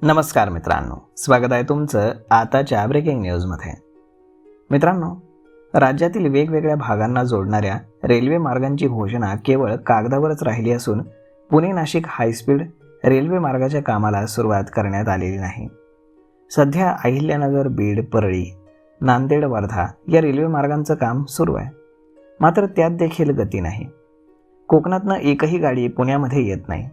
नमस्कार मित्रांनो, स्वागत आहे तुमचं आताच्या ब्रेकिंग न्यूजमध्ये. मित्रांनो, राज्यातील वेगवेगळ्या भागांना जोडणाऱ्या रेल्वे मार्गांची घोषणा केवळ कागदावरच राहिली असून पुणे नाशिक हायस्पीड रेल्वे मार्गाच्या कामाला सुरुवात करण्यात आलेली नाही. सध्या अहिल्यानगर, बीड, परळी, नांदेड, वर्धा या रेल्वे मार्गांचं काम सुरू आहे. मात्र त्यात देखील गती नाही. कोकणातनं एकही गाडी पुण्यामध्ये येत नाही.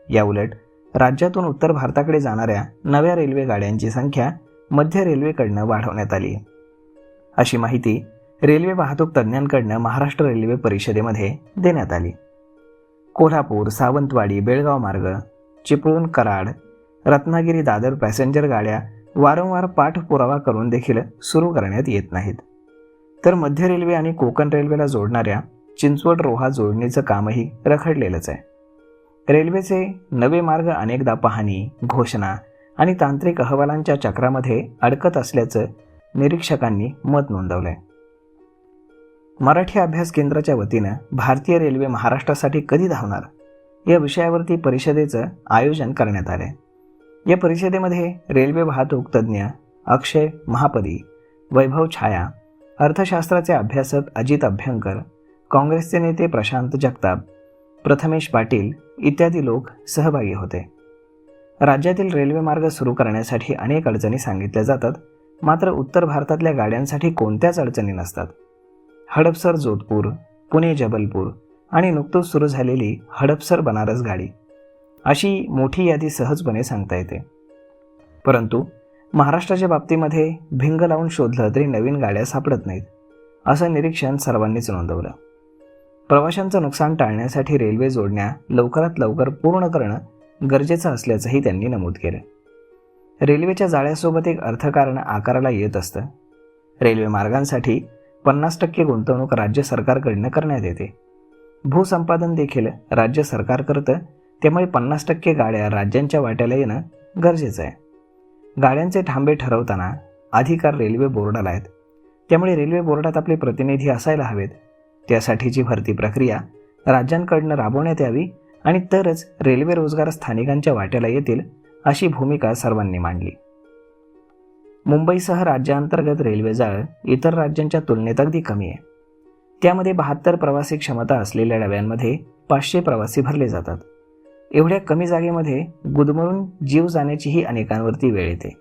याउलट राज्यातून उत्तर भारताकडे जाणाऱ्या नव्या रेल्वे गाड्यांची संख्या मध्य रेल्वेकडनं वाढवण्यात आली, अशी माहिती रेल्वे वाहतूक तज्ज्ञांकडनं महाराष्ट्र रेल्वे परिषदेमध्ये देण्यात आली. कोल्हापूर, सावंतवाडी, बेळगाव मार्ग, चिपळूण, कराड, रत्नागिरी, दादर पॅसेंजर गाड्या वारंवार पाठपुरावा करून देखील सुरू करण्यात येत नाहीत. तर मध्य रेल्वे आणि कोकण रेल्वेला जोडणाऱ्या चिंचवड रोहा जोडणीचं कामही रखडलेलंच आहे. रेल्वेचे नवे मार्ग अनेकदा पाहणी, घोषणा आणि तांत्रिक अहवालांच्या चक्रामध्ये अडकत असल्याचं निरीक्षकांनी मत नोंदवलंय. मराठी अभ्यास केंद्राच्या वतीनं भारतीय रेल्वे महाराष्ट्रासाठी कधी धावणार या विषयावरती परिषदेचं आयोजन करण्यात आलंय. या परिषदेमध्ये रेल्वे वाहतूक तज्ज्ञ अक्षय महापदी, वैभव छाया, अर्थशास्त्राचे अभ्यासक अजित अभ्यंकर, काँग्रेसचे नेते प्रशांत जगताप, प्रथमेश पाटील इत्यादी लोक सहभागी होते. राज्यातील रेल्वे मार्ग सुरू करण्यासाठी अनेक अडचणी सांगितल्या जातात, मात्र उत्तर भारतातल्या गाड्यांसाठी कोणत्याच अडचणी नसतात. हडपसर जोधपूर, पुणे जबलपूर आणि नुकतंच सुरू झालेली हडपसर बनारस गाडी अशी मोठी यादी सहजपणे सांगता येते. परंतु महाराष्ट्राच्या बाबतीमध्ये भिंग लावून शोधलं तरी नवीन गाड्या सापडत नाहीत, असं निरीक्षण सर्वांनीच नोंदवलं. प्रवाशांचं नुकसान टाळण्यासाठी रेल्वे जोडण्या लवकरात लवकर पूर्ण करणं गरजेचं असल्याचंही त्यांनी नमूद केलं. रेल्वेच्या जाळ्यासोबत एक अर्थकारण आकाराला येत असतं. रेल्वे मार्गांसाठी 50% गुंतवणूक राज्य सरकारकडनं करण्यात येते. भूसंपादन देखील राज्य सरकार करतं, त्यामुळे 50% गाड्या राज्यांच्या वाट्याला येणं गरजेचं आहे. गाड्यांचे थांबे ठरवताना अधिकार रेल्वे बोर्डाला आहेत, त्यामुळे रेल्वे बोर्डात आपले प्रतिनिधी असायला हवेत. त्यासाठीची भरती प्रक्रिया राज्यांकडनं राबवण्यात यावी आणि तरच रेल्वे रोजगार स्थानिकांच्या वाट्याला येतील, अशी भूमिका सर्वांनी मांडली. मुंबईसह राज्यांतर्गत रेल्वे जाळ इतर राज्यांच्या तुलनेत अगदी कमी आहे. त्यामध्ये 72 प्रवासी क्षमता असलेल्या डब्यांमध्ये 500 प्रवासी भरले जातात. एवढ्या कमी जागेमध्ये गुदमरून जीव जाण्याचीही अनेकांवरती वेळ येते.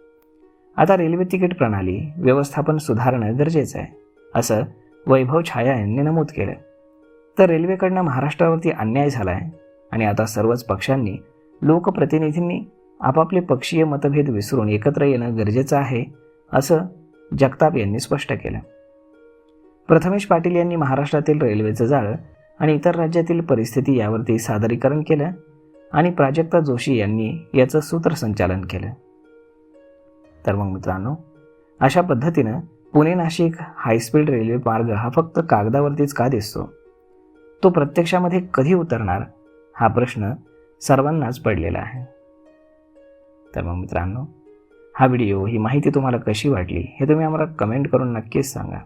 आता रेल्वे तिकीट प्रणाली व्यवस्थापन सुधारणं गरजेचं आहे, असं वैभव छाया यांनी नमूद केलं. तर रेल्वेकडनं महाराष्ट्रावरती अन्याय झाला आहे आणि आता सर्वच पक्षांनी, लोकप्रतिनिधींनी आपापले पक्षीय मतभेद विसरून एकत्र येणं गरजेचं आहे, असं जगताप यांनी स्पष्ट केलं. प्रथमेश पाटील यांनी महाराष्ट्रातील रेल्वेचं जाळं आणि इतर राज्यातील परिस्थिती यावरती सादरीकरण केलं आणि प्राजक्ता जोशी यांनी याचं सूत्रसंचालन केलं. तर मग मित्रांनो, अशा पद्धतीनं पुणे नाशिक हायस्पीड रेल्वे मार्ग हा फक्त कागदावरतीच का दिसतो, तो प्रत्यक्षामध्ये कधी उतरणार, हा प्रश्न सर्वांनाच पडलेला आहे. तर मग मित्रांनो, हा व्हिडिओ, ही माहिती तुम्हाला कशी वाटली हे तुम्ही आम्हाला कमेंट करून नक्कीच सांगा.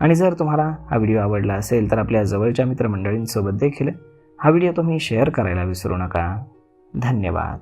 आणि जर तुम्हाला हा व्हिडिओ आवडला असेल तर आपल्या जवळच्या मित्रमंडळींसोबत देखील हा व्हिडिओ तुम्ही शेअर करायला विसरू नका. धन्यवाद.